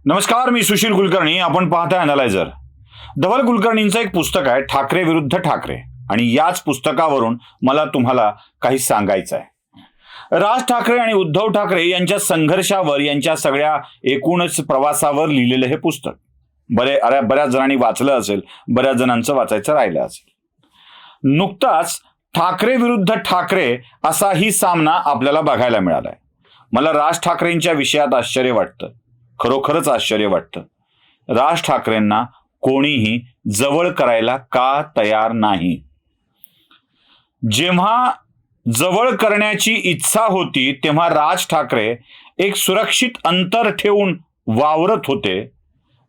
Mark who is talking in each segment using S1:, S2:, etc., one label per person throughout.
S1: नमस्कार, मी सुशील कुलकर्णी. आपण पाहताय अनालायझर. धवल कुलकर्णींचं एक पुस्तक आहे, ठाकरे विरुद्ध ठाकरे, आणि याच पुस्तकावरून मला तुम्हाला काही सांगायचं आहे. राज ठाकरे आणि उद्धव ठाकरे यांच्या संघर्षावर, यांच्या सगळ्या एकूणच प्रवासावर लिहिलेलं हे पुस्तक बऱ्याच जणांनी वाचलं असेल, बऱ्याच जणांचं वाचायचं राहिलं असेल. नुकताच ठाकरे विरुद्ध ठाकरे असाही सामना आपल्याला बघायला मिळालाय. मला राज ठाकरेंच्या विषयात आश्चर्य वाटतं, खरोखरच आश्चर्य वाटतं. राज ठाकरेंना कोणीही जवळ करायला का तयार नाही? जेव्हा जवळ करण्याची इच्छा होती तेव्हा राज ठाकरे एक सुरक्षित अंतर ठेवून वावरत होते.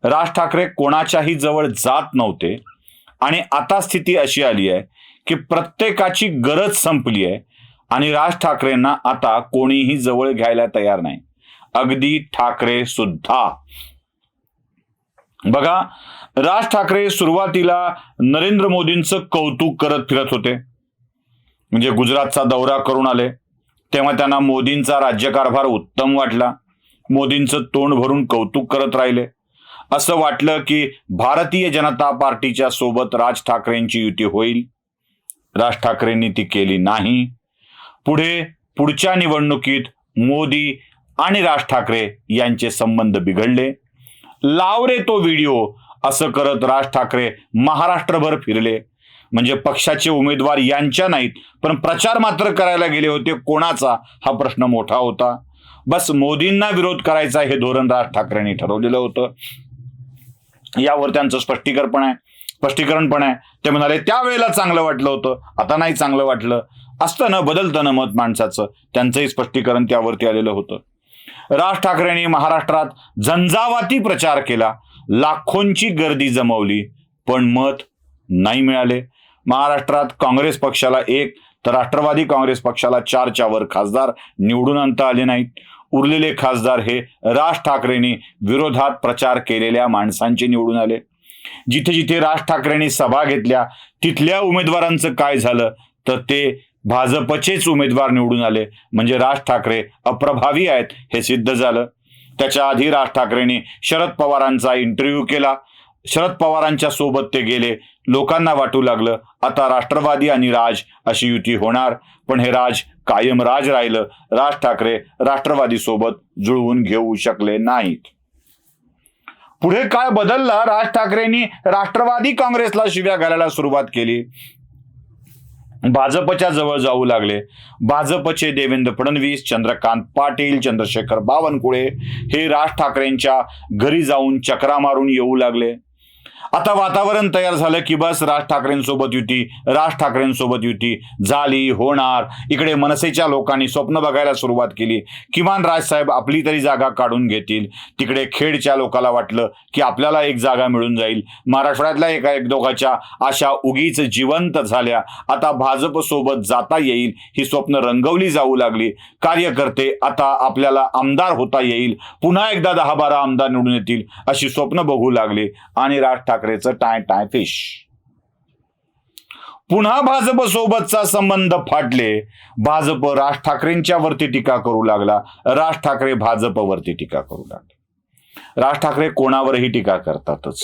S1: राज ठाकरे कोणाच्याही जवळ जात नव्हते. आणि आता स्थिती अशी आली आहे की प्रत्येकाची गरज संपली आहे आणि राज ठाकरेंना आता कोणीही जवळ घ्यायला तयार नाही, अगदी ठाकरे सुद्धा. बघा, राज ठाकरे सुरुवातीला नरेंद्र मोदींचं कौतुक करत फिरत होते. म्हणजे गुजरातचा दौरा करून आले तेव्हा त्यांना मोदींचा राज्यकारभार उत्तम वाटला. मोदींचं तोंड भरून कौतुक करत राहिले. असं वाटलं की भारतीय जनता पार्टीच्या सोबत राज ठाकरेंची युती होईल. राज ठाकरेंनी ती केली नाही. पुढच्या निवडणुकीत मोदी आणि राज ठाकरे यांचे संबंध बिघडले. लाव रे तो व्हिडिओ असं करत राज ठाकरे महाराष्ट्रभर फिरले. म्हणजे पक्षाचे उमेदवार यांच्या नाहीत, पण प्रचार मात्र करायला गेले होते. कोणाचा हा प्रश्न मोठा होता. बस मोदींना विरोध करायचा हे धोरण राज ठाकरेंनी ठरवलेलं होतं. यावर त्यांचं स्पष्टीकरण पण आहे. ते म्हणाले त्यावेळेला चांगलं वाटलं होतं, आता नाही चांगलं वाटलं. असतं ना, बदलतं ना मत माणसाचं. त्यांचंही स्पष्टीकरण त्यावरती आलेलं होतं. राज ठाकरेंनी महाराष्ट्रात झंझावाती प्रचार केला, लाखोंची गर्दी जमवली, पण मत नाही मिळाले. महाराष्ट्रात काँग्रेस पक्षाला 1 तर राष्ट्रवादी काँग्रेस पक्षाला 4च्या वर खासदार निवडून आणता आले नाहीत. उरलेले खासदार हे राज ठाकरेंनी विरोधात प्रचार केलेल्या माणसांचे निवडून आले. जिथे जिथे राज ठाकरेंनी सभा घेतल्या तिथल्या उमेदवारांचं काय झालं तर ते भाजपचेच उमेदवार निवडून आले. म्हणजे राज ठाकरे अप्रभावी आहेत हे सिद्ध झालं. त्याच्या आधी राज ठाकरेंनी शरद पवारांचा इंटरव्ह्यू केला. शरद पवारांच्या सोबत ते गेले. लोकांना वाटू लागलं आता राष्ट्रवादी आणि राज अशी युती होणार, पण हे राज कायम राज राहिलं. राज ठाकरे राष्ट्रवादी सोबत जुळवून घेऊ शकले नाहीत. पुढे काय बदलला? राज ठाकरेंनी राष्ट्रवादी काँग्रेसला शिव्या घालायला सुरुवात केली. भाजपच्या जवळ जाऊ लागले. भाजपचे देवेंद्र फडणवीस, चंद्रकांत पाटील, चंद्रशेखर बावनकुळे हे राज ठाकरेंच्या घरी जाऊन चक्रा मारून येऊ लागले. आता वातावरण तयार झालं की बस राज ठाकरेंसोबत युती झाली, होणार. इकडे मनसेच्या लोकांनी स्वप्न बघायला सुरुवात केली, किमान राजसाहेब आपली तरी जागा काढून घेतील. तिकडे खेडच्या लोकांना वाटलं की आपल्याला एक जागा मिळून जाईल. मराठवाड्यातल्या एक दोघांच्या आशा उगीच जिवंत झाल्या. आता भाजप सोबत जाता येईल ही स्वप्न रंगवली जाऊ लागली. कार्यकर्ते आता आपल्याला आमदार होता येईल, पुन्हा एकदा 10-12 आमदार निवडून येतील अशी स्वप्न बघू लागले. आणि राज ठाकरेचं टाय फिश. पुन्हा भाजप सोबतचा संबंध फाटले. भाजप राज ठाकरेंच्या वरती टीका करू लागला, राज ठाकरे भाजपवरती टीका करू लागले. राज ठाकरे कोणावरही टीका करतातच.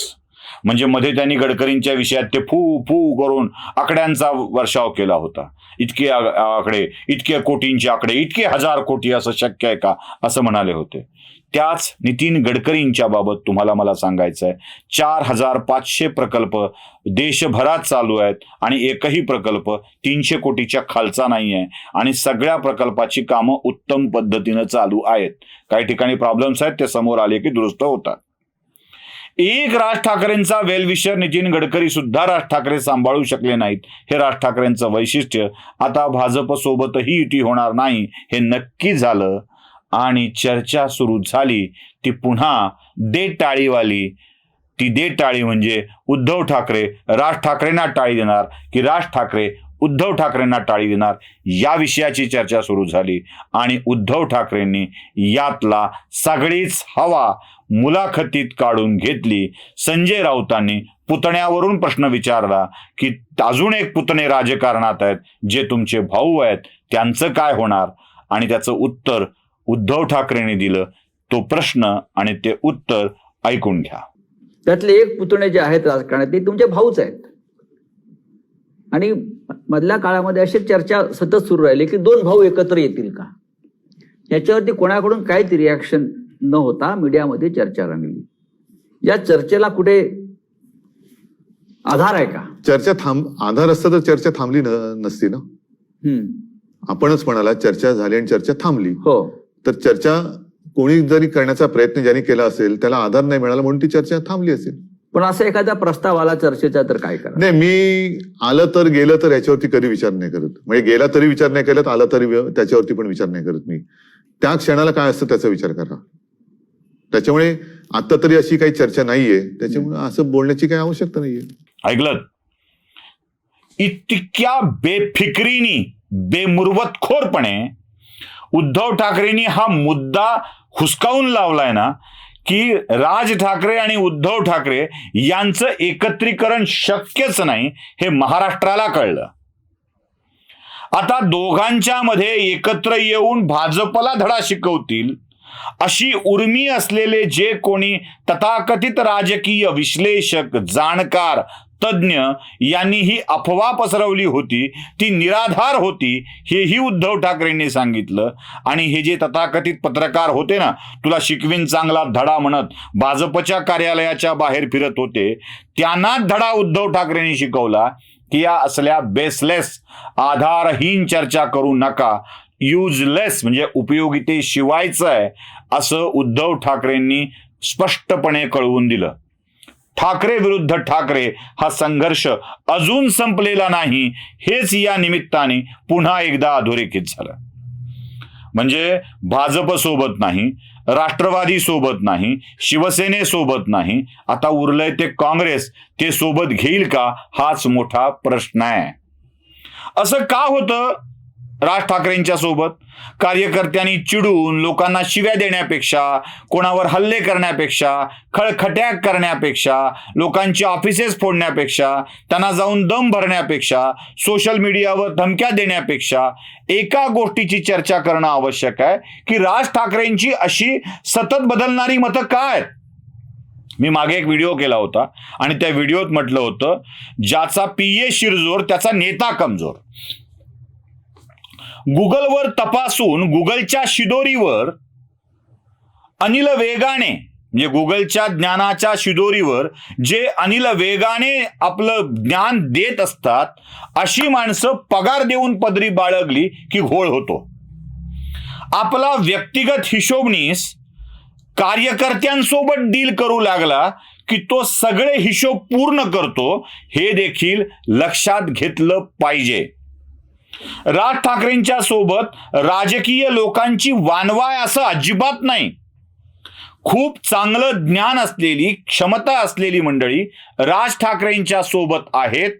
S1: म्हणजे मध्ये त्यांनी गडकरींच्या विषयात ते फू करून आकड्यांचा वर्षाव केला होता. इतके आकडे, इतके कोटींचे आकडे, इतके 1000 कोटी असं शक्य आहे का असं म्हणाले होते. त्याच नितीन गडकरींच्या बाबत तुम्हाला मला सांगायचं आहे, 4500 प्रकल्प देशभरात चालू आहेत आणि एकही प्रकल्प 300 कोटीच्या खालचा नाही आहे. आणि सगळ्या प्रकल्पाची कामं उत्तम पद्धतीनं चालू आहेत. काही ठिकाणी प्रॉब्लेम्स आहेत, ते समोर आले की दुरुस्त होतात. एक राज ठाकरेंचा वेलविशर नितीन गडकरी सुद्धा राज ठाकरे सांभाळू शकले नाहीत. हे राज ठाकरेंचं वैशिष्ट्य. आता भाजप सोबतही युती होणार नाही हे नक्की झालं आणि चर्चा सुरू झाली ती पुन्हा दे टाळीवाली. ती दे टाळी म्हणजे उद्धव ठाकरे राज ठाकरेंना टाळी देणार की राज ठाकरे उद्धव ठाकरेंना टाळी देणार, या विषयाची चर्चा सुरू झाली. आणि उद्धव ठाकरेंनी यातला सगळीच हवा मुलाखतीत काढून घेतली. संजय राऊतांनी पुतण्यावरून प्रश्न विचारला की अजून एक पुतणे राजकारणात आहेत जे तुमचे भाऊ आहेत, त्यांचं काय होणार? आणि त्याचं उत्तर उद्धव ठाकरेंनी दिलं तो प्रश्न आणि ते उत्तर ऐकून घ्या.
S2: त्यातले एक पुतणे जे आहेत राजकारणात ते तुमचे भाऊच आहेत. आणि मधल्या काळामध्ये अशी चर्चा सतत सुरू राहिली की 2 भाऊ एकत्र येतील का. याच्यावरती कोणाकडून काहीच रिॲक्शन न होता मीडियामध्ये चर्चा रंगली. या चर्चेला कुठे आधार आहे का?
S3: आधार असता तर चर्चा थांबली नसती ना. आपणच म्हणाला चर्चा झाली आणि चर्चा थांबली.
S2: हो.
S3: तर चर्चा कोणी जरी करण्याचा प्रयत्न ज्यांनी केला असेल त्याला आधार नाही मिळाला म्हणून ती चर्चा थांबली असेल.
S2: पण असं एखादा प्रस्ताव आला चर्चेचा तर काय करा?
S3: नाही, मी आलं तर गेलं तर याच्यावरती कधी विचार नाही करत. म्हणजे गेला तरी विचार नाही केला, आला तरी त्याच्यावरती पण विचार नाही करत. मी त्या क्षणाला काय असतं त्याचा विचार करा. त्याच्यामुळे आता तरी अशी काही चर्चा नाहीये, त्याच्यामुळे असं बोलण्याची काही आवश्यकता नाहीये.
S1: ऐकलं? इतक्या बेफिक्रीनी बेमुरवतखोरपणे उद्धव ठाकरेंनी हा मुद्दा हुसकावून लावलाय ना की राज ठाकरे आणि उद्धव ठाकरे यांचं एकत्रीकरण शक्यच नाही हे महाराष्ट्राला कळलं. आता दोघांच्या मध्ये एकत्र येऊन भाजपला धडा शिकवतील अशी उर्मी असलेले जे कोणी तथाकथित राजकीय विश्लेषक, जाणकार, तज्ञ यांनी ही अफवा पसरवली होती ती निराधार होती हेही उद्धव ठाकरेंनी सांगितलं. आणि हे जे तथाकथित पत्रकार होते ना, तुला शिकवीन चांगला धडा म्हणत भाजपच्या कार्यालयाच्या बाहेर फिरत होते, त्यांना धडा उद्धव ठाकरेंनी शिकवला की या असल्या बेसलेस आधारहीन चर्चा करू नका, युजलेस म्हणजे उपयोगितेशिवायचं आहे असं उद्धव ठाकरेंनी स्पष्टपणे कळवून दिलं. ठाकरे विरुद्ध ठाकरे हा संघर्ष अजून संपलेला नाही हेच या निमित्ताने पुन्हा एकदा अधोरेखित झालं. म्हणजे भाजप सोबत नाही, राष्ट्रवादी सोबत नाही, शिवसेनेसोबत नाही, आता उरलंय ते काँग्रेस, ते सोबत घेईल का हाच मोठा प्रश्न आहे. असं का होतं राज ठाकरेंच्या सोबत? कार्यकर्त्यांनी चिडून लोकांना शिव्या देण्यापेक्षा, कोणावर हल्ले करण्यापेक्षा, खळखट्या करण्यापेक्षा, लोकांची ऑफिसेस फोडण्यापेक्षा, त्यांना जाऊन दम भरण्यापेक्षा, सोशल मीडियावर धमक्या देण्यापेक्षा एका गोष्टीची चर्चा करणं आवश्यक आहे की राज ठाकरेंची अशी सतत बदलणारी मतं काय? मी मागे एक व्हिडिओ केला होता आणि त्या व्हिडिओत म्हटलं होतं, ज्याचा पीए शिरजोर त्याचा नेता कमजोर. गुगलवर तपासून गुगलच्या शिदोरीवर अनिल वेगाने म्हणजे गुगलच्या ज्ञानाच्या शिदोरीवर जे अनिल वेगाने आपलं ज्ञान देत असतात अशी माणसं पगार देऊन पदरी बाळगली की घोळ होतो. आपला व्यक्तिगत हिशोबनीस कार्यकर्त्यांसोबत डील करू लागला की तो सगळे हिशोब पूर्ण करतो हे देखील लक्षात घेतलं पाहिजे. राज ठाकरेंच्या सोबत राजकीय लोकांची वानवाय असं अजिबात नाही. खूप चांगलं ज्ञान असलेली, क्षमता असलेली मंडळी राज ठाकरेंच्या सोबत आहेत,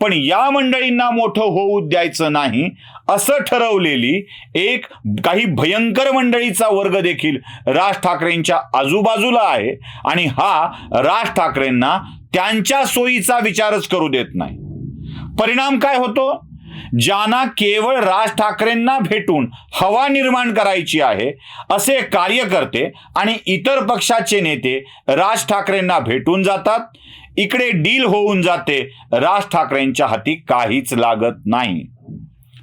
S1: पण या मंडळींना मोठं होऊ द्यायचं नाही असं ठरवलेली एक काही भयंकर मंडळीचा वर्ग देखील राज ठाकरेंच्या आजूबाजूला आहे आणि हा राज ठाकरेंना त्यांच्या सोयीचा विचारच करू देत नाही. परिणाम काय होतो? ज्यांना केवळ राज ठाकरेंना भेटून हवा निर्माण करायची आहे असे कार्यकर्ते आणि इतर पक्षाचे नेते राज ठाकरेंना भेटून जातात. इकडे डील होऊन जाते, राज ठाकरेंच्या हाती काहीच लागत नाही.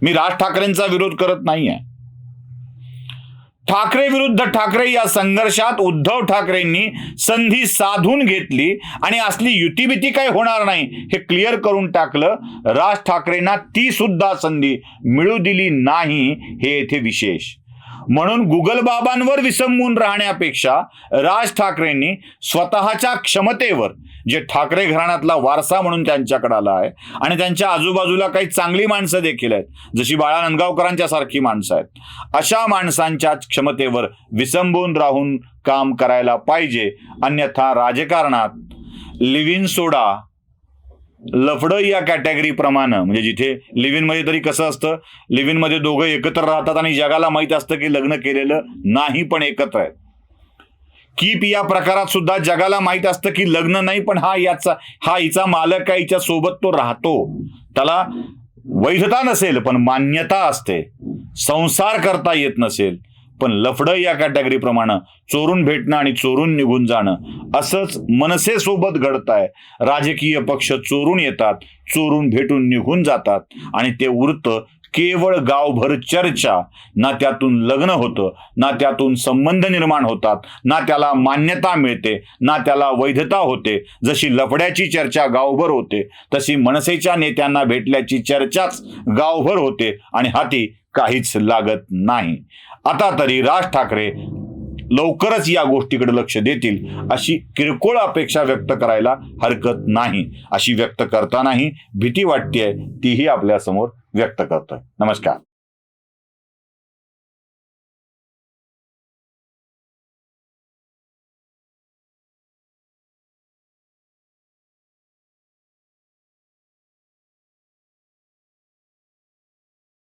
S1: मी राज ठाकरेंचा विरोध करत नाहीये. ठाकरे विरुद्ध ठाकरे या संघर्षात उद्धव ठाकरेंनी संधी साधून घेतली आणि असली युतीबिती काही होणार नाही हे क्लिअर करून टाकलं. राज ठाकरेंना ती सुद्धा संधी मिळू दिली नाही हे येथे विशेष. म्हणून गुगल बाबांवर विसंबून राहण्यापेक्षा राज ठाकरेंनी स्वतःच्या क्षमतेवर, जे ठाकरे घराण्यातला वारसा म्हणून त्यांच्याकडे आला आहे आणि त्यांच्या आजूबाजूला काही चांगली माणसं देखील आहेत, जशी बाळा नांदगावकरांच्या सारखी माणसं आहेत, अशा माणसांच्या क्षमतेवर विसंबून राहून काम करायला पाहिजे. अन्यथा राजकारणात लिव्हिन सोडा, लफडं या कॅटेगरी प्रमाणे, म्हणजे जिथे लिव्हिन मध्ये तरी कसं असतं, लिव्हिन मध्ये दोघं एकत्र राहतात आणि जगाला माहित असतं की लग्न केलेलं नाही पण एकत्र आहेत. कीप या प्रकारात सुद्धा जगाला माहित असतं की लग्न नाही पण हा हिचा मालक आहे, हिच्या सोबत तो राहतो, त्याला वैधता नसेल पण मान्यता असते, संसार करता येत नसेल पण लफडं या कॅटेगरीप्रमाणे चोरून भेटणं आणि चोरून निघून जाणं असंच मनसेसोबत घडतंय. राजकीय पक्ष चोरून येतात, चोरून भेटून निघून जातात आणि ते उरतं केवळ गावभर चर्चा. ना त्यातून लग्न होतं, ना त्यातून संबंध निर्माण होतात, ना त्याला मान्यता मिळते, ना त्याला वैधता होते. जशी लफड्याची चर्चा गावभर होते तशी मनसेच्या नेत्यांना भेटल्याची चर्चाच गावभर होते आणि हाती काहीच लागत नाही. आता तरी राज ठाकरे लवकरच या गोष्टीकडे लक्ष देतील अशी किरकोळ अपेक्षा व्यक्त करायला हरकत नाही. अशी व्यक्त करतानाही भीती वाटतेय, तीही आपल्या समोर व्यक्त करतोय. नमस्कार.